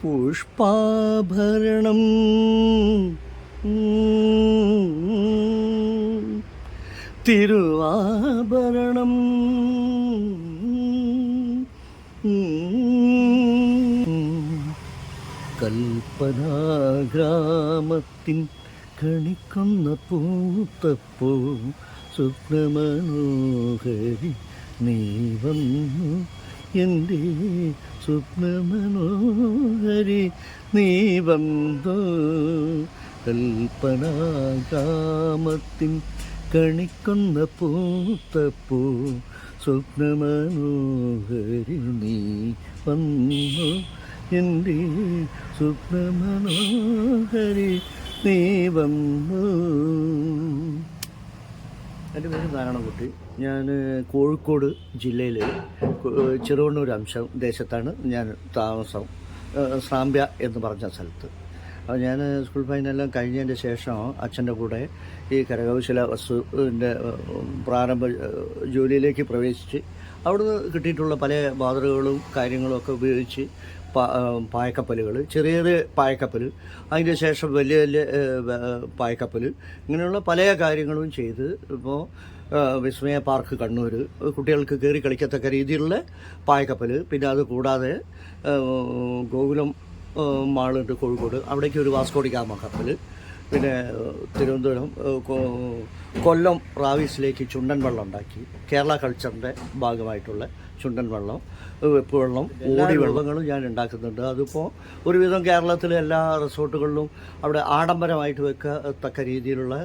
പുഷ്പാഭരണം തിരുവാഭരണം കൽപ്പനാഗ്രാമത്തിൻ കണിക്കൊന്ന പൂത്തപ്പോ സ്വപ്നമനോഹരി നീ വന്നു എൻ്റെ സ്വപ്നമനോഹരി നീ വന്നു കൽപ്പനാഗ്രാമത്തിൻ കണിക്കൊന്ന പൂത്തപ്പോ സ്വപ്നമനോഹരി നീ വന്നു എൻ്റെ സ്വപ്നമനോഹരി നീ വന്നു. എൻ്റെ പേര് നാരായണൻകുട്ടി. ഞാൻ കോഴിക്കോട് ജില്ലയിൽ ചെറുവണ്ണൂർ ദേശത്താണ് ഞാൻ താമസം, സാമ്പ്യ എന്ന് പറഞ്ഞ സ്ഥലത്ത്. അപ്പോൾ ഞാൻ സ്കൂൾ ഫൈനെല്ലാം കഴിഞ്ഞതിൻ്റെ ശേഷം അച്ഛൻ്റെ കൂടെ ഈ കരകൗശല വസ്തുവിൻ്റെ പ്രാരംഭ ജോലിയിലേക്ക് പ്രവേശിച്ച് അവിടുന്ന് കിട്ടിയിട്ടുള്ള പല മാതൃകകളും കാര്യങ്ങളും ഒക്കെ ഉപയോഗിച്ച് പായക്കപ്പലുകൾ, ചെറിയ ചെറിയ പായക്കപ്പൽ, അതിൻ്റെ ശേഷം വലിയ വലിയ പായക്കപ്പൽ, ഇങ്ങനെയുള്ള പല കാര്യങ്ങളും ചെയ്ത് ഇപ്പോൾ വിസ്മയ പാർക്ക് കണ്ണൂർ കുട്ടികൾക്ക് കയറി കളിക്കത്തക്ക രീതിയിലുള്ള പായക്കപ്പൽ, പിന്നെ അത് കൂടാതെ ഗോകുലം മാളുണ്ട് കോഴിക്കോട്, അവിടേക്ക് ഒരു വാസ്കോഡി ഗാമ കപ്പൽ, പിന്നെ തിരുവനന്തപുരം കൊല്ലം റാവീസിലേക്ക് ചുണ്ടൻ വെള്ളം ഉണ്ടാക്കി, കേരള കൾച്ചറിൻ്റെ ഭാഗമായിട്ടുള്ള ചുണ്ടൻ വെള്ളം, വെപ്പ് വെള്ളം, ഓടി വെള്ളങ്ങളും ഞാൻ ഉണ്ടാക്കുന്നുണ്ട്. അതിപ്പോൾ ഒരുവിധം കേരളത്തിലെ എല്ലാ റിസോർട്ടുകളിലും അവിടെ ആഡംബരമായിട്ട് വെക്കത്തക്ക രീതിയിലുള്ള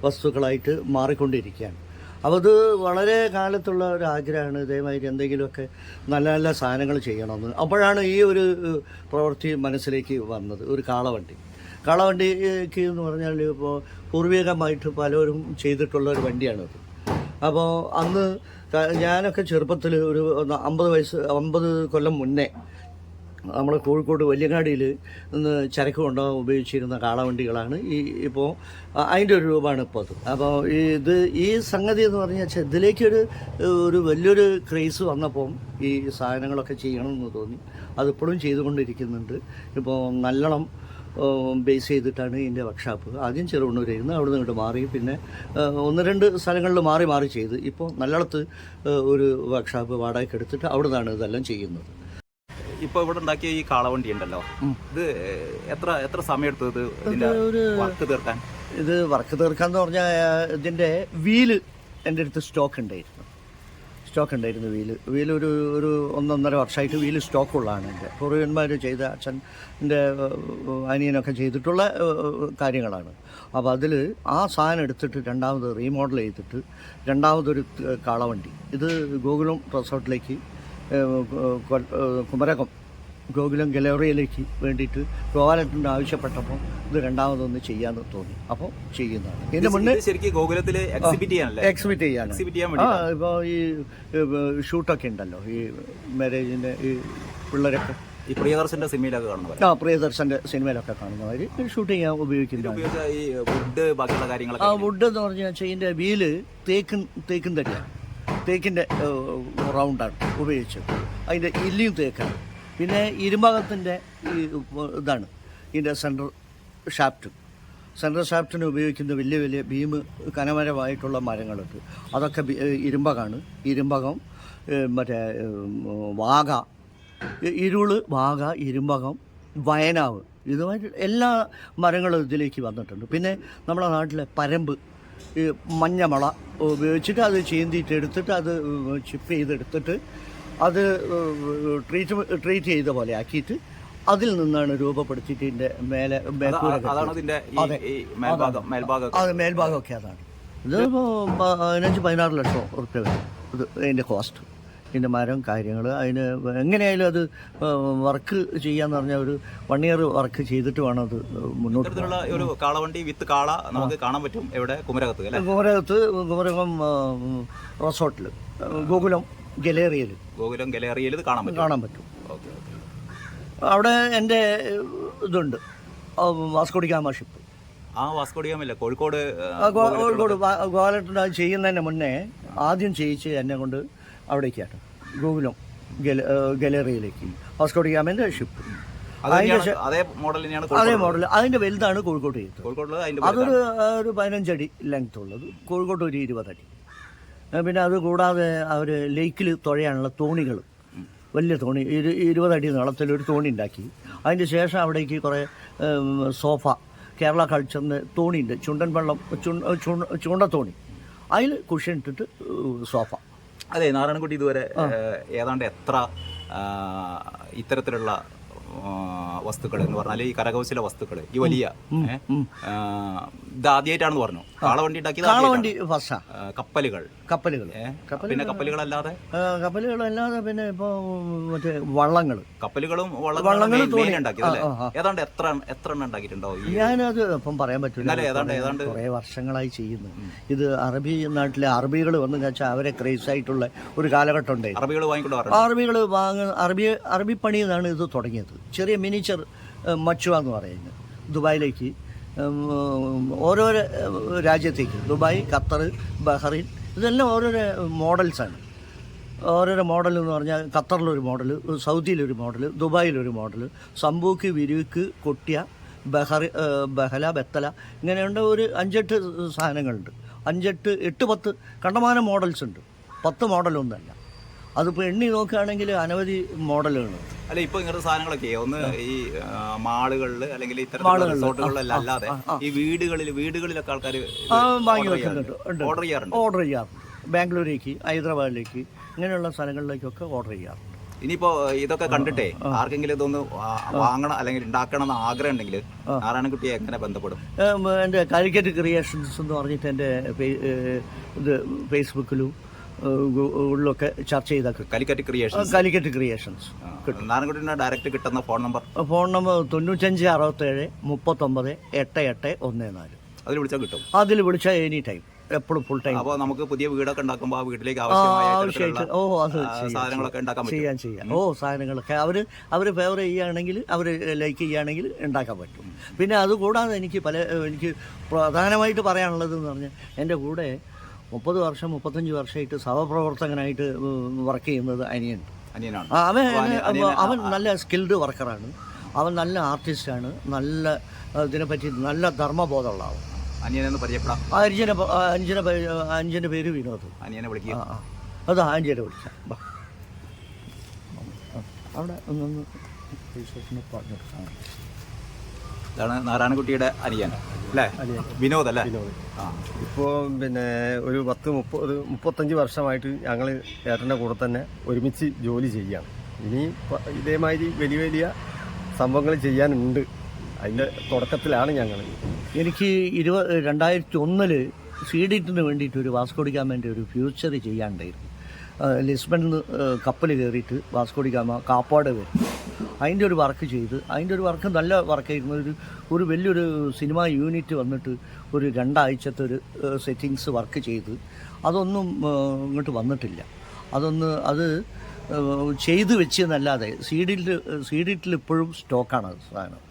വസ്തുക്കളായിട്ട് മാറിക്കൊണ്ടിരിക്കുകയാണ്. അപ്പോൾ അത് വളരെ കാലത്തുള്ള ഒരു ആഗ്രഹമാണ് ഇതേമാതിരി എന്തെങ്കിലുമൊക്കെ നല്ല നല്ല സാധനങ്ങൾ ചെയ്യണമെന്ന്. അപ്പോഴാണ് ഈ ഒരു പ്രവൃത്തി മനസ്സിലേക്ക് വന്നത്. ഒരു കാളവണ്ടിക്ക് എന്ന് പറഞ്ഞാൽ ഇപ്പോൾ പൂർവികമായിട്ട് പലരും ചെയ്തിട്ടുള്ള ഒരു വണ്ടിയാണത്. അപ്പോൾ അന്ന് ഞാനൊക്കെ ചെറുപ്പത്തിൽ ഒരു 50 കൊല്ലം മുന്നേ നമ്മൾ കോഴിക്കോട് വലിയങ്ങാടിയിൽ നിന്ന് ചരക്ക് കൊണ്ടുപോകാൻ ഉപയോഗിച്ചിരുന്ന കാളവണ്ടികളാണ് ഇപ്പോൾ അതിൻ്റെ ഒരു രൂപമാണ് ഇപ്പോൾ അത്. അപ്പോൾ ഈ സംഗതി എന്ന് പറഞ്ഞാൽ ഇതിലേക്കൊരു വലിയൊരു ക്രേസ് വന്നപ്പം ഈ സാധനങ്ങളൊക്കെ ചെയ്യണമെന്ന് തോന്നി. അതിപ്പോഴും ചെയ്തുകൊണ്ടിരിക്കുന്നുണ്ട്. ഇപ്പോൾ നല്ലോണം ബേസ് ചെയ്തിട്ടാണ് ഇതിൻ്റെ വർക്ക്ഷോപ്പ്. ആദ്യം ചെറുവണ്ണൂരായിരുന്നു, അവിടെ നിന്ന് ഇങ്ങോട്ട് മാറി, പിന്നെ 1-2 സ്ഥലങ്ങളിൽ മാറി ചെയ്ത് ഇപ്പോൾ നല്ലോളത്ത് ഒരു വർക്ക്ഷോപ്പ് വാടകയ്ക്ക് എടുത്തിട്ട് അവിടെ നിന്നാണ് ഇതെല്ലാം ചെയ്യുന്നത്. ഇപ്പോൾ ഇവിടെ ഉണ്ടാക്കിയ ഈ കാളവണ്ടി ഉണ്ടല്ലോ, ഇത് എത്ര സമയം എടുത്തത് വർക്ക് തീർക്കാൻ? ഇത് വർക്ക് തീർക്കാന്ന് പറഞ്ഞാൽ ഇതിൻ്റെ വീല് എൻ്റെ അടുത്ത് സ്റ്റോക്ക് ഉണ്ടായിരുന്നു. വീല് ഒരു 1.5 വർഷമായിട്ട് വീല് സ്റ്റോക്കുള്ളതാണ്. എൻ്റെ പൂർവികന്മാർ ചെയ്ത അച്ഛൻ്റെ അനിയനൊക്കെ ചെയ്തിട്ടുള്ള കാര്യങ്ങളാണ്. അപ്പോൾ അതിൽ ആ സാധനം എടുത്തിട്ട് രണ്ടാമത് റീമോഡൽ ചെയ്തിട്ട് രണ്ടാമതൊരു കാളവണ്ടി, ഇത് ഗോകുലം റിസോർട്ടിലേക്ക് കുമരകം ഗോകുലം ഗലേറിയയിലേക്ക് വേണ്ടിയിട്ട് ഗോപാലൻ്റെ ആവശ്യപ്പെട്ടപ്പോൾ ഇത് രണ്ടാമതൊന്ന് ചെയ്യാന്ന് തോന്നി. അപ്പോൾ ചെയ്യുന്നതാണ്. ഇതിന്റെ മുന്നേ ശരിക്കും ഗോകുലത്തിൽ എക്സിബിറ്റ് ചെയ്യാൻ ഇപ്പോൾ ഈ ഷൂട്ടൊക്കെ ഉണ്ടല്ലോ, ഈ മാരേജിൻ്റെ ഈ പിള്ളേരൊക്കെ ഈ പ്രിയദർശന്റെ സിനിമയിലൊക്കെ കാണുന്നത്, പ്രിയദർശന്റെ സിനിമയിലൊക്കെ കാണുന്നവർ ഷൂട്ട് ചെയ്യാൻ ഉപയോഗിക്കുന്നതാണ്. വുഡ് എന്ന് പറഞ്ഞാൽ ഇതിൻ്റെ വീല് തേക്കിൻ തടിയാണ്, തേക്കിൻ്റെ റൗണ്ടാണ് ഉപയോഗിച്ചത്. അതിൻ്റെ ഇല്ലിയും തേക്കാണ്. പിന്നെ ഇരുമ്പകത്തിൻ്റെ ഇതാണ് ഇതിൻ്റെ സെൻട്രൽ ഷാഫ്റ്റിന് ഉപയോഗിക്കുന്ന വലിയ വലിയ ബീം കനമരമായിട്ടുള്ള മരങ്ങളുണ്ട്. അതൊക്കെ ഇരുമ്പകം, മറ്റേ വാഗ, വാഗ, ഇരുമ്പകം, വയനാവ്, ഇതുമായിട്ട് എല്ലാ മരങ്ങളും ഇതിലേക്ക് വന്നിട്ടുണ്ട്. പിന്നെ നമ്മുടെ നാട്ടിലെ പരമ്പ്, ഈ മഞ്ഞമള ഉപയോഗിച്ചിട്ട് അത് ചീന്തിയിട്ട് എടുത്തിട്ട് അത് ചിപ്പ് ചെയ്തെടുത്തിട്ട് അത് ട്രീറ്റ് ചെയ്ത പോലെ ആക്കിയിട്ട് അതിൽ നിന്നാണ് രൂപപ്പെടുത്തിയിട്ട് ഇതിൻ്റെ മേൽഭാഗമൊക്കെ അതാണ്. ഇത് 15-16 ലക്ഷം റുപ്യ വരും ഇത് അതിൻ്റെ കോസ്റ്റ്. ഇതിൻ്റെ മരം കാര്യങ്ങൾ അതിന് എങ്ങനെയായാലും അത് വർക്ക് ചെയ്യാന്ന് പറഞ്ഞാൽ ഒരു 1 ഇയർ വർക്ക് ചെയ്തിട്ട് വേണം അത് മുന്നോട്ട്. ഒരു കാളവണ്ടി വിത്ത് കാള നമുക്ക് കാണാൻ പറ്റും എവിടെ? കുമരകം റിസോർട്ടിൽ, ഗോകുലം ഗലേറിയയിൽ കാണാൻ പറ്റും. അവിടെ എൻ്റെ ഇതുണ്ട്, വാസ്കോഡി ഗാമ ഷിപ്പ്. വാസ്കോഡി ഗാമ കോഴിക്കോട് ഗോപാലട്ടൻ അത് ചെയ്യുന്നതിന് മുന്നേ ആദ്യം ചെയ്യിച്ച് എന്നെ കൊണ്ട് അവിടേക്കാണ് ഗോകുലം ഗലേറിയയിലേക്ക് വാസ്കോഡി ഗാമേൻ്റെ ഷിപ്പ്. അതേ മോഡൽ തന്നെയാണ് അതേ മോഡൽ. അതിൻ്റെ വലുതാണ് കോഴിക്കോട്ട് ചെയ്തത്. കോഴിക്കോട് അതൊരു 15 അടി ലെങ്ത് ഉള്ളത്, കോഴിക്കോട്ട് ഒരു 20 അടി. പിന്നെ അത് കൂടാതെ അവർ ലേക്കിൽ തുഴയാനുള്ള തോണികൾ, വലിയ തോണി, 20 അടി നീളത്തിലൊരു തോണി ഉണ്ടാക്കി. അതിന് ശേഷം അവിടേക്ക് കുറേ സോഫ, കേരള കൾച്ചറിൻ്റെ തോണിയുണ്ട്, ചുണ്ടൻ വെള്ളം, ചൂണ്ടത്തോണി, അതിൽ കുഷൻ ഇട്ടിട്ട് സോഫ. അതെ, നാരായണൻകുട്ടി ഇതുവരെ ഏതാണ്ട് എത്ര ഇത്തരത്തിലുള്ള വസ്തുക്കൾ എന്ന് പറഞ്ഞാൽ ഈ കരകൗശല വസ്തുക്കൾ, ഈ വലിയ ഇത് ആദ്യമായിട്ടാണെന്ന് പറഞ്ഞു. കാളവണ്ടി ഉണ്ടാക്കിയത് കാളവണ്ടി ഫസ്റ്റാ. കപ്പലുകൾ പിന്നെ കപ്പലുകളല്ലാതെ പിന്നെ ഇപ്പോൾ മറ്റേ വള്ളങ്ങൾ, കപ്പലുകളും വള്ളങ്ങളും ഉണ്ടാക്കിയത്. ഏതാണ്ട് എത്ര എണ്ണം ഉണ്ടാക്കിയിട്ടുണ്ടോ? ഞാനത് ഇപ്പം പറയാൻ പറ്റില്ല. ഏതാണ്ട് കുറേ വർഷങ്ങളായി ചെയ്യുന്നു ഇത്. അറബി നാട്ടിലെ അറബികൾ വന്നു വെച്ചാൽ അവരെ ക്രേസ് ആയിട്ടുള്ള ഒരു കാലഘട്ടം ഉണ്ടായി. അറബികൾ അറബി പണി എന്നാണ് ഇത് തുടങ്ങിയത്. ചെറിയ മിനിച്ചർ മച്ചുവ എന്ന് പറയുന്നത് ദുബായിലേക്ക്, ഓരോരോ രാജ്യത്തേക്ക്, ദുബായ്, ഖത്തർ, ബഹ്റൈൻ, ഇതെല്ലാം ഓരോരോ മോഡൽസാണ്. ഓരോരോ മോഡൽ എന്ന് പറഞ്ഞാൽ ഖത്തറിലൊരു മോഡൽ, സൗദിയിലൊരു മോഡൽ, ദുബായിലൊരു മോഡൽ, സംബൂക്ക്, വിരുക്ക്, കൊട്ടിയ, ബഹല, ബത്തല, ഇങ്ങനെയുണ്ട്. ഒരു 5-8 സാധനങ്ങളുണ്ട്. 8-10 കണ്ടമാനം മോഡൽസ് ഉണ്ട്. 10 മോഡലൊന്നല്ല. അതിപ്പോൾ എണ്ണി നോക്കുകയാണെങ്കിൽ അനവധി മോഡലുകളുണ്ട്. അല്ല, ഇപ്പൊ ഇങ്ങനത്തെ സാധനങ്ങളൊക്കെ ഒന്ന് ഈ മാളുകളിൽ അല്ലെങ്കിൽ ഇത്തരം റിസോർട്ടുകളിലല്ല, അല്ലാതെ ഈ വീടുകളിലൊക്കെ ആൾക്കാർ വാങ്ങി വെക്കുന്നുണ്ട്, ഓർഡർ ചെയ്യാറുണ്ട്. ബാംഗ്ലൂരേക്ക്, ഹൈദരാബാദിലേക്ക്, ഇങ്ങനെയുള്ള സ്ഥലങ്ങളിലേക്കൊക്കെ ഓർഡർ ചെയ്യാറുണ്ട്. ഇനിയിപ്പോ ഇതൊക്കെ കണ്ടിട്ടേ ആർക്കെങ്കിലും ഇതൊന്ന് വാങ്ങണം അല്ലെങ്കിൽ ഉണ്ടാക്കണം എന്ന് ആഗ്രഹം ഉണ്ടെങ്കിൽ നാരായണൻകുട്ടിയെ എങ്ങനെ ബന്ധപ്പെടും? എൻ്റെ കാലിക്കറ്റ് ക്രിയേഷൻസ് എന്ന് പറഞ്ഞിട്ട് എൻ്റെ ഇത് ഫേസ്ബുക്കിലും ഗൂഗിളിലൊക്കെ ചർച്ച ചെയ്തൊക്കെ കാലിക്കറ്റ് ക്രിയേഷൻസ് നാരായണൻകുട്ടിയുടെ ഡയറക്റ്റ് കിട്ടുന്ന ഫോൺ നമ്പർ 95 67 39 8814. അതിൽ വിളിച്ചാൽ എനി ടൈം, എപ്പോഴും ഫുൾ ടൈം. അപ്പോൾ നമുക്ക് പുതിയ വീടൊക്കെ ഉണ്ടാക്കുമ്പോൾ ആ വീട്ടിലേക്ക് സാധനങ്ങളൊക്കെ ചെയ്യാൻ. സാധനങ്ങളൊക്കെ അവർ ഫേവർ ചെയ്യുകയാണെങ്കിൽ, അവർ ലൈക്ക് ചെയ്യുകയാണെങ്കിൽ ഉണ്ടാക്കാൻ പറ്റും. പിന്നെ അതുകൂടാതെ എനിക്ക് പ്രധാനമായിട്ട് പറയാനുള്ളത് എന്ന് പറഞ്ഞാൽ, എൻ്റെ കൂടെ 30 വർഷം 35 വർഷമായിട്ട് സഹപ്രവർത്തകനായിട്ട് വർക്ക് ചെയ്യുന്നത് അനിയനാണ്. അവൻ നല്ല സ്കിൽഡ് വർക്കറാണ്. അവൻ നല്ല ആർട്ടിസ്റ്റാണ്. നല്ല ഇതിനെപ്പറ്റി നല്ല ധർമ്മബോധമുള്ള ആളാണ്. അഞ്ചിൻ്റെ പേര് വിനോദ്. അതാ അഞ്ചിനെ വിളിക്കാം. അവിടെ ഒന്ന് പറഞ്ഞു. ഇതാണ് നാരായണൻകുട്ടിയുടെ അനിയൻ അല്ലേ, വിനോദ് അല്ലേ? ഇപ്പോൾ പിന്നെ ഒരു 35 വർഷമായിട്ട് ഞങ്ങൾ ഏട്ടൻ്റെ കൂടെ തന്നെ ഒരുമിച്ച് ജോലി ചെയ്യുകയാണ്. ഇനി ഇതേമാതിരി വലിയ വലിയ സംഭവങ്ങൾ ചെയ്യാനുണ്ട്. അതിൻ്റെ തുടക്കത്തിലാണ് ഞങ്ങൾ. എനിക്ക് 2001 സ്വീഡിറ്റിന് വേണ്ടിയിട്ട് ഒരു വാസ്കോഡിഗാമ ഒരു ഫ്യൂച്ചർ ചെയ്യാനുണ്ടായിരുന്നു. ലിസ്ബണിൽ നിന്ന് കപ്പൽ കയറിയിട്ട് വാസ്കോഡിഗാമ കാപ്പാട് വരും. അതിൻ്റെ ഒരു വർക്ക് ചെയ്ത്, അതിൻ്റെ ഒരു വർക്ക് നല്ല വർക്കായിരുന്നു. ഒരു വലിയൊരു സിനിമ യൂണിറ്റ് വന്നിട്ട് ഒരു 2 ആഴ്ചത്തെ ഒരു സെറ്റിങ്സ് വർക്ക് ചെയ്ത് അതൊന്നും ഇങ്ങോട്ട് വന്നിട്ടില്ല. അത് ചെയ്ത് വെച്ചെന്നല്ലാതെ സീഡിറ്റിൽ ഇപ്പോഴും സ്റ്റോക്കാണ് സാധനം.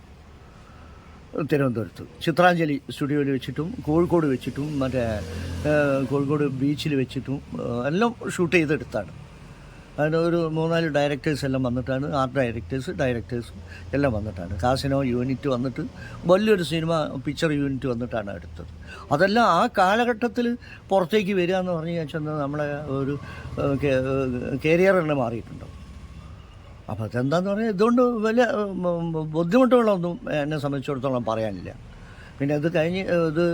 തിരുവനന്തപുരത്ത് ചിത്രാഞ്ജലി സ്റ്റുഡിയോയിൽ വെച്ചിട്ടും, കോഴിക്കോട് വെച്ചിട്ടും, മറ്റേ കോഴിക്കോട് ബീച്ചിൽ വെച്ചിട്ടും എല്ലാം ഷൂട്ട് ചെയ്തെടുത്താണ്. അതിന് ഒരു 3-4 ഡയറക്ടേഴ്സ് എല്ലാം വന്നിട്ടാണ്, ആർട്ട് ഡയറക്ടേഴ്സും എല്ലാം വന്നിട്ടാണ്. കാസിനോ യൂണിറ്റ് വന്നിട്ട് വലിയൊരു സിനിമ പിക്ചർ യൂണിറ്റ് വന്നിട്ടാണ് എടുത്തത്. അതെല്ലാം ആ കാലഘട്ടത്തിൽ പുറത്തേക്ക് വരിക എന്ന് പറഞ്ഞു വെച്ചാൽ നമ്മളെ ഒരു കരിയർ തന്നെ മാറിയിട്ടുണ്ടാവും. അപ്പോൾ അതെന്താണെന്ന് പറഞ്ഞാൽ ഇതുകൊണ്ട് വലിയ ബുദ്ധിമുട്ടുകളൊന്നും എന്നെ സംബന്ധിച്ചിടത്തോളം പറയാനില്ല. പിന്നെ ഇത് കഴിഞ്ഞ് ഇത്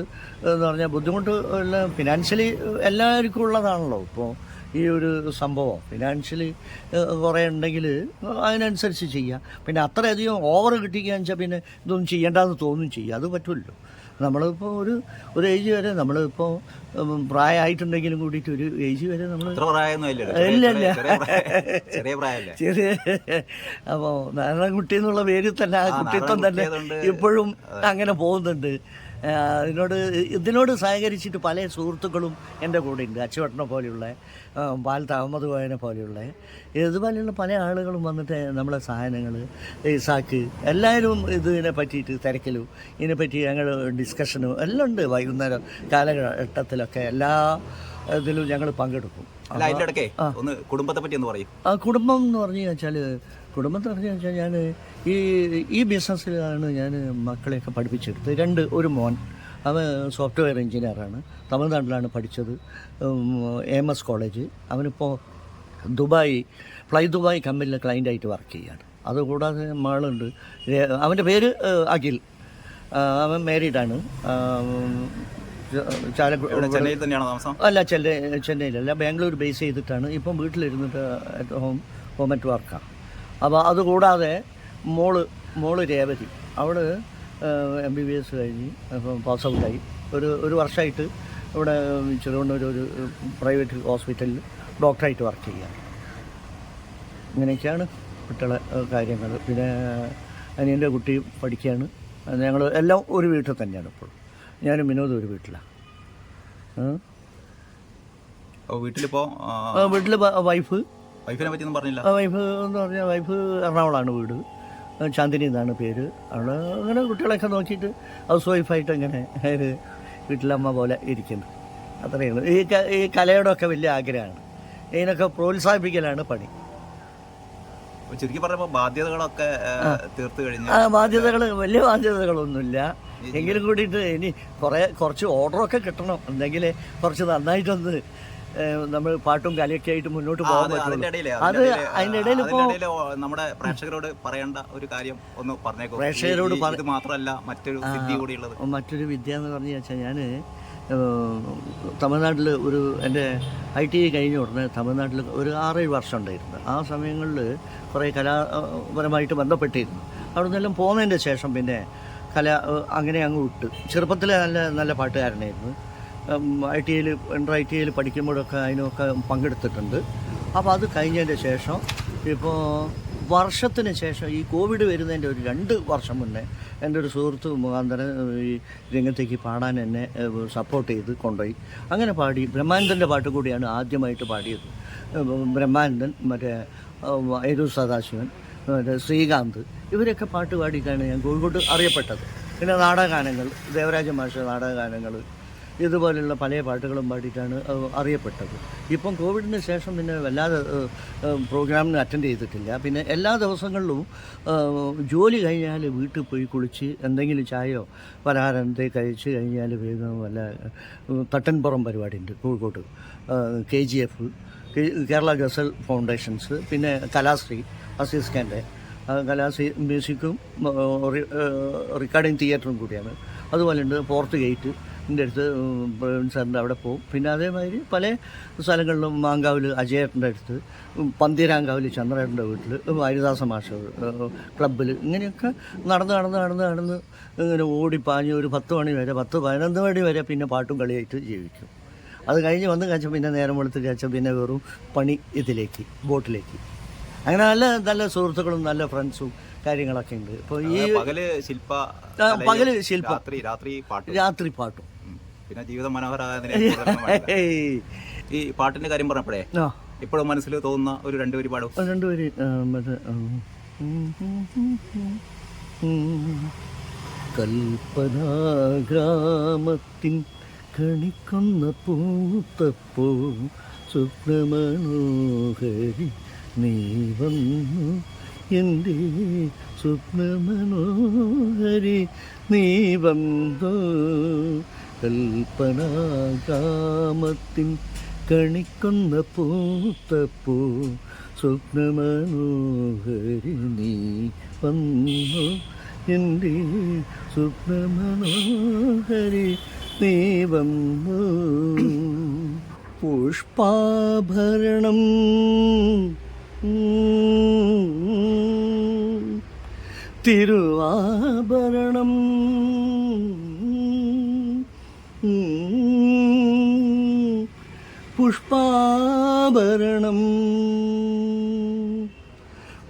എന്ന് പറഞ്ഞാൽ ബുദ്ധിമുട്ട് എല്ലാം ഫിനാൻഷ്യലി എല്ലാവർക്കും ഉള്ളതാണല്ലോ. ഇപ്പോൾ ഈ ഒരു സംഭവം ഫിനാൻഷ്യലി കുറേ ഉണ്ടെങ്കിൽ അതിനനുസരിച്ച് ചെയ്യാം. പിന്നെ അത്രയധികം ഓവർ കിട്ടിക്കുകയെന്ന് വെച്ചാൽ പിന്നെ ഇതൊന്നും ചെയ്യേണ്ടതെന്ന് തോന്നും ചെയ്യുക. അത് പറ്റുമല്ലോ. നമ്മളിപ്പോൾ ഒരു ഏജ് വരെ, നമ്മളിപ്പോൾ പ്രായമായിട്ടുണ്ടെങ്കിലും കൂടിയിട്ട് ഒരു ഏജ് വരെ നമ്മൾ ചെറിയ അപ്പോൾ നാരായണൻകുട്ടി എന്നുള്ള പേരിൽ തന്നെ ആ കുട്ടിത്വം തന്നെ ഇപ്പോഴും അങ്ങനെ പോകുന്നുണ്ട്. ഇതിനോട് സഹകരിച്ചിട്ട് പല സുഹൃത്തുക്കളും എൻ്റെ കൂടെ ഉണ്ട്. അച്ചുവട്ടനെ പോലെയുള്ള, പാലത്ത് അഹമ്മദ് കോയനെ പോലെയുള്ള, ഇതുപോലെയുള്ള പല ആളുകളും വന്നിട്ട് നമ്മളെ സാധനങ്ങൾ, ഇസാക്ക്, എല്ലാവരും ഇതിനെ പറ്റിയിട്ട് തിരക്കലും ഇതിനെപ്പറ്റി ഞങ്ങൾ ഡിസ്കഷനും എല്ലാം ഉണ്ട്. വൈകുന്നേരം കാലഘട്ടത്തിലൊക്കെ എല്ലാ ഇതിലും ഞങ്ങൾ പങ്കെടുക്കും. ഒന്ന് കുടുംബത്തെ പറ്റി ഒന്ന് പറയും. കുടുംബം എന്ന് പറഞ്ഞു വെച്ചാൽ കുടുംബത്തെ അറിഞ്ഞു വെച്ചാൽ ഞാൻ ഈ ബിസിനസ്സിലാണ് ഞാൻ മക്കളെയൊക്കെ പഠിപ്പിച്ചെടുത്തത്. ഒരു മോൻ, അവൻ സോഫ്റ്റ്വെയർ എഞ്ചിനീയറാണ്, തമിഴ്നാട്ടിലാണ് പഠിച്ചത്, AMS കോളേജ്. അവനിപ്പോൾ ഫ്ലൈ ദുബായ് കമ്പനിയിലെ ക്ലയൻ്റായിട്ട് വർക്ക് ചെയ്യുകയാണ്. അതുകൂടാതെ മകളുണ്ട്, അവൻ്റെ പേര് അഖിൽ. അവൻ മാരീഡാണ്. ചെന്നൈയിൽ തന്നെയാണ് താമസം? അല്ല, ചെന്നൈയിലല്ല, ബാംഗ്ലൂർ ബേസ് ചെയ്തിട്ടാണ്. ഇപ്പം വീട്ടിലിരുന്നിട്ട് ഹോം അറ്റ് വർക്കാണ്. അപ്പോൾ അതുകൂടാതെ മോള് രേവതി, അവൾ MBBS കഴിഞ്ഞ് ഇപ്പം പാസ് ഔട്ടായി. ഒരു വർഷമായിട്ട് ഇവിടെ ചെറുവണ്ണൂർ ഒരു പ്രൈവറ്റ് ഹോസ്പിറ്റലിൽ ഡോക്ടറായിട്ട് വർക്ക് ചെയ്യുകയാണ്. ഇങ്ങനെയൊക്കെയാണ് കുട്ടികളെ കാര്യങ്ങൾ. പിന്നെ അനിയൻ്റെ കുട്ടി പഠിക്കുകയാണ്. ഞങ്ങൾ എല്ലാം ഒരു വീട്ടിൽ തന്നെയാണ് ഇപ്പോൾ. ഞാനും വിനോദം ഒരു വീട്ടിലാണ്. വീട്ടിലിപ്പോൾ വൈഫിനെ പറ്റിയൊന്നും പറഞ്ഞില്ല. വൈഫ് എന്ന് പറഞ്ഞാൽ വൈഫ് എറണാകുളമാണ് വീട്, ചാന്ദിനി എന്നാണ് പേര്. അവിടെ അങ്ങനെ കുട്ടികളൊക്കെ നോക്കിയിട്ട് ഹൗസ് വൈഫായിട്ട് അങ്ങനെ വീട്ടിലമ്മ പോലെ ഇരിക്കുന്നു. അത്രയേ ഉള്ളൂ. ഈ കലയോടൊക്കെ വലിയ ആഗ്രഹമാണ്. ഇതിനൊക്കെ പ്രോത്സാഹിപ്പിക്കലാണ് പണി. ചുരുക്കി പറഞ്ഞപ്പോൾ ബാധ്യതകളൊക്കെ തീർത്ത് കഴിഞ്ഞു. വലിയ ബാധ്യതകളൊന്നുമില്ല. എങ്കിലും കൂടിയിട്ട് ഇനി കുറച്ച് ഓർഡറൊക്കെ കിട്ടണം. എന്തെങ്കിൽ കുറച്ച് നന്നായിട്ടൊന്ന് നമ്മൾ പാട്ടും കലയൊക്കെ ആയിട്ട് മുന്നോട്ട് പോകാൻ പറ്റും. അതിൻ്റെ ഇടയിൽ ഇപ്പോൾ നമ്മുടെ പ്രേക്ഷകരോട് പറയേണ്ട ഒരു കാര്യം ഒന്ന് പറഞ്ഞേക്കോ. പ്രേക്ഷകരോട് ഇത് മാത്രമല്ല മറ്റൊരു വിദ്യ കൂടിയുള്ളത്. മറ്റൊരു വിദ്യ എന്ന് പറഞ്ഞു വെച്ചാൽ, ഞാൻ തമിഴ്നാട്ടിൽ എൻ്റെ ITI കഴിഞ്ഞ ഉടനെ തമിഴ്നാട്ടിൽ ഒരു 6-7 വർഷം ഉണ്ടായിരുന്നു. ആ സമയങ്ങളിൽ കുറേ കലാപരമായിട്ട് ബന്ധപ്പെട്ടിരുന്നു. അവിടെ നിന്നെല്ലാം പോകുന്നതിൻ്റെ ശേഷം പിന്നെ കല അങ്ങനെ അങ്ങ് വിട്ട്. ചെറുപ്പത്തിൽ നല്ല പാട്ടുകാരനായിരുന്നു. ITIയിൽ പഠിക്കുമ്പോഴൊക്കെ അതിനൊക്കെ പങ്കെടുത്തിട്ടുണ്ട്. അപ്പോൾ അത് കഴിഞ്ഞതിൻ്റെ ശേഷം ഇപ്പോൾ വർഷത്തിന് ശേഷം ഈ കോവിഡ് വരുന്നതിൻ്റെ ഒരു 2 വർഷം മുന്നേ എൻ്റെ ഒരു സുഹൃത്ത് മുഖാന്തരം ഈ രംഗത്തേക്ക് പാടാൻ എന്നെ സപ്പോർട്ട് ചെയ്ത് കൊണ്ടുപോയി. അങ്ങനെ പാടി. ബ്രഹ്മാനന്ദൻ്റെ പാട്ട് കൂടിയാണ് ആദ്യമായിട്ട് പാടിയത്. ബ്രഹ്മാനന്ദൻ, മറ്റേ എരു സദാശിവൻ, മറ്റേ ശ്രീകാന്ത്, ഇവരൊക്കെ പാട്ട് പാടിയിട്ടാണ് ഞാൻ കോഴിക്കോട്ട് അറിയപ്പെട്ടത്. പിന്നെ നാടകഗാനങ്ങൾ, ദേവരാജ മാഷ നാടകഗാനങ്ങൾ, ഇതുപോലുള്ള പല പാട്ടുകളും പാടിയിട്ടാണ് അറിയപ്പെട്ടത്. ഇപ്പം കോവിഡിന് ശേഷം പിന്നെ വല്ലാതെ പ്രോഗ്രാമിന് അറ്റൻഡ് ചെയ്തിട്ടില്ല. പിന്നെ എല്ലാ ദിവസങ്ങളിലും ജോലി കഴിഞ്ഞാൽ വീട്ടിൽ പോയി കുളിച്ച് എന്തെങ്കിലും ചായയോ പലഹാരം എന്തെങ്കിലും കഴിച്ച് കഴിഞ്ഞാൽ വേഗം വല്ല തട്ടൻപുറം പരിപാടിയുണ്ട് കോഴിക്കോട്ട്. KGF, കേരള ഗസൽ ഫൗണ്ടേഷൻസ്, പിന്നെ കലാശ്രീ അസീസ്ഖാൻ്റെ കലാശ്രീ മ്യൂസിക്കും റെക്കോർഡിംഗ് തിയേറ്ററും കൂടിയാണ്. അതുപോലെ ഉണ്ട് ഫോർത്ത് ഗേറ്റ് എൻ്റെ അടുത്ത് പ്രവീൺ സാറിൻ്റെ അവിടെ പോകും. പിന്നെ അതേമാതിരി പല സ്ഥലങ്ങളിലും മാങ്കാവിൽ അജയേട്ടൻ്റെ അടുത്ത്, പന്തീരാങ്കാവിൽ ചന്ദ്രേട്ടൻ്റെ വീട്ടിൽ, ഹരിദാസ മാഷ ക്ലബ്ബിൽ, ഇങ്ങനെയൊക്കെ നടന്ന് ഇങ്ങനെ ഓടിപ്പാഞ്ഞ് ഒരു 10 മണി വരെ 10-11 മണി വരെ പിന്നെ പാട്ടും കളിയായിട്ട് ജീവിക്കും. അത് കഴിഞ്ഞ് വന്ന് കഴിച്ചാൽ പിന്നെ നേരം വെളുത്ത് കഴിച്ചാൽ പിന്നെ വെറും പണി ഇതിലേക്ക് ബോട്ടിലേക്ക്. അങ്ങനെ നല്ല സുഹൃത്തുക്കളും നല്ല ഫ്രണ്ട്സും കാര്യങ്ങളൊക്കെ ഉണ്ട്. ഇപ്പോൾ ഈ പകല് ശില്പ, രാത്രി പാട്ടും, പിന്നെ ജീവിതം മനോഹരമായതിനെ ഈ പാട്ടിന്റെ കാര്യം പറഞ്ഞപ്പോഴേ ഇപ്പോഴും മനസ്സിൽ തോന്നുന്ന ഒരു 2 വരി പാടും. 2 വരി കൽപ്പനാഗ്രാമത്തിൻ കണിക്കൊന്ന പൂത്തപ്പോ സ്വപ്നമനോഹരി നീ വന്നു, എൻ്റെ സ്വപ്നമനോഹരി നീ വന്നു. കൽപ്പനാഗ്രാമത്തിൻ കണിക്കൊന്ന പൂത്തപ്പോ സ്വപ്നമനോഹരി നീ വന്നു, എൻ്റെ സ്വപ്നമനോഹരി നീ വന്നു. പുഷ്പാഭരണം തിരുവാഭരണം പുഷ്പാഭരണം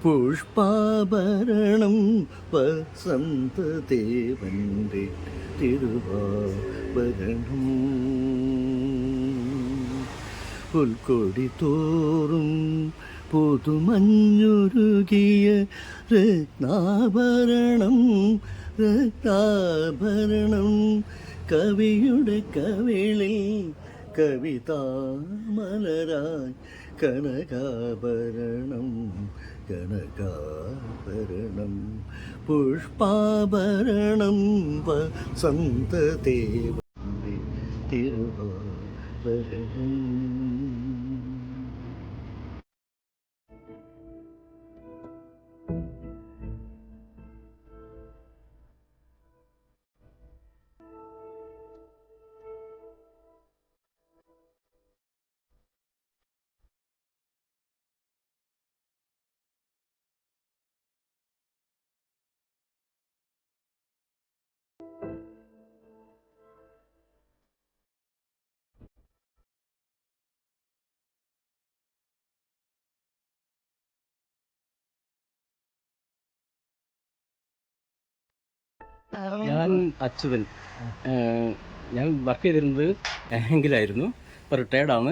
പുഷ്പാഭരണം വസന്തദേവന്റെ തിരുവാഭരണം. പുൽക്കൊടി തോറും പുതുമഞ്ഞുരുകിയ രത്നാഭരണം കവിയുടെ കവിളിൽ കവിതാമലരായി കനകാഭരണം കനകാഭരണം പുഷ്പാഭരണം വസന്തദേവ തിരുവാഭരണം. ഞാൻ അച്യുതൻ. ഞാൻ വർക്ക് ചെയ്തിരുന്നത് ബാങ്കിലായിരുന്നു. ഇപ്പോൾ റിട്ടയർഡാണ്.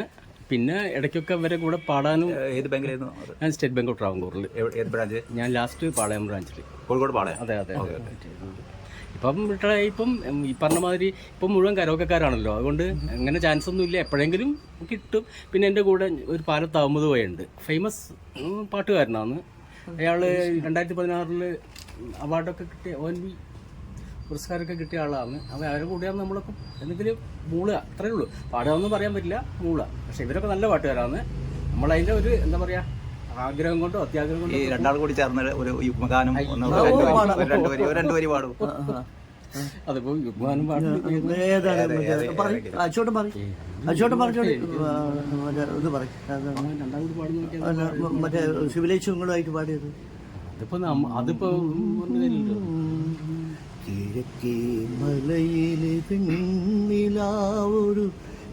പിന്നെ ഇടയ്ക്കൊക്കെ അവരെ കൂടെ പാടാനും. ഏത് ബാങ്കിലായിരുന്നു? ഞാൻ സ്റ്റേറ്റ് ബാങ്ക് ഓഫ് ട്രാവൻകൂറിൽ. ഏത് ബ്രാഞ്ച്? ഞാൻ ലാസ്റ്റ് പാളയം ബ്രാഞ്ചിൽ. കോഴിക്കോട് പാളയം. അതെ. ഇപ്പം റിട്ടയർ ഇപ്പം ഈ പറഞ്ഞ മാതിരി ഇപ്പം മുഴുവൻ കരോക്കക്കാരാണല്ലോ. അതുകൊണ്ട് അങ്ങനെ ചാൻസ് ഒന്നും ഇല്ല, എപ്പോഴെങ്കിലും കിട്ടും. പിന്നെ എൻ്റെ കൂടെ ഒരു പാലത്ത് അഹമ്മദ് പോയുണ്ട്, ഫേമസ് പാട്ടുകാരനാണ് അയാൾ. 2016 അവാർഡൊക്കെ കിട്ടിയ ONV പുരസ്കാരമൊക്കെ കിട്ടിയ ആളാണ്. അപ്പോൾ അവരുടെ കൂടെയാണ് നമ്മളൊക്കെ എന്തെങ്കിലും മൂളുക, അത്രയേ ഉള്ളൂ. പാടുകയെന്ന് പറയാൻ പറ്റില്ല, മൂളുക. പക്ഷെ ഇവരൊക്കെ നല്ല പാട്ടുകാരാണ്. നമ്മളതിൻ്റെ ഒരു എന്താ പറയുക, ആഗ്രഹം കൊണ്ടോ അത്യാഗ്രഹം കൊണ്ടോ ഈ രണ്ടാൾ കൂടി ചേർന്ന് ഒരു യുഗ്മഗാനം രണ്ടു വരി പാടും. അതിപ്പോ യുഗ്മഗാനം പാടും. ഏതാണ് അച്ചോട്ടം പറയും, അച്ചോട്ടം പറഞ്ഞോളൂ. ഇത് പറയും, രണ്ടാം കൂടി പാടുന്ന മറ്റേ ശിവലേശങ്ങളുമായിട്ട് പാടിയത്. അതിപ്പോ കിഴക്കേ മലയിലെ പെണ്ണിലാവൊരു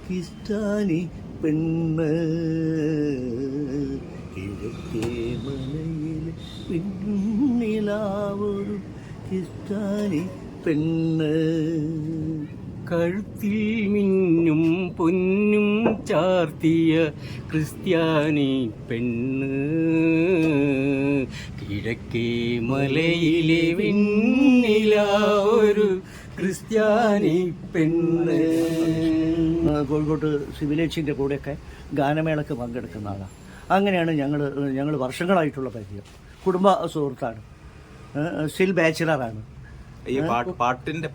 കിസ്റ്റാനി പെണ്ണ്, കിഴക്കേ മലയിലെ പെണ്ണിലാവൊരു കിസ്റ്റാനി പെണ്ണ്, കഴുത്തിൽ മിന്നും പൊന്നും ചാർത്തിയ ക്രിസ്ത്യാനി പെണ്ണ്, കിഴക്കേ മലയിലെ വെണ്ണിലാവൊരു ക്രിസ്ത്യാനി പെണ്ണ്. കോഴിക്കോട്ട് സിവിലേച്ചിൻ്റെ കൂടെയൊക്കെ ഗാനമേളക്ക് പങ്കെടുക്കുന്ന ആളാണ്. അങ്ങനെയാണ് ഞങ്ങൾ വർഷങ്ങളായിട്ടുള്ള പരിചയം. കുടുംബ സുഹൃത്താണ്, സ്റ്റിൽ ബാച്ചിലറാണ്. ഈ പാട്ടിന്റെ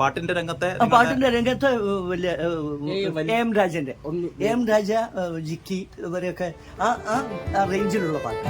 രംഗത്തെ വലിയ എം രാജ, ജിക്കി ഇവരെയൊക്കെ ആ റേഞ്ചിലുള്ള പാട്ട്.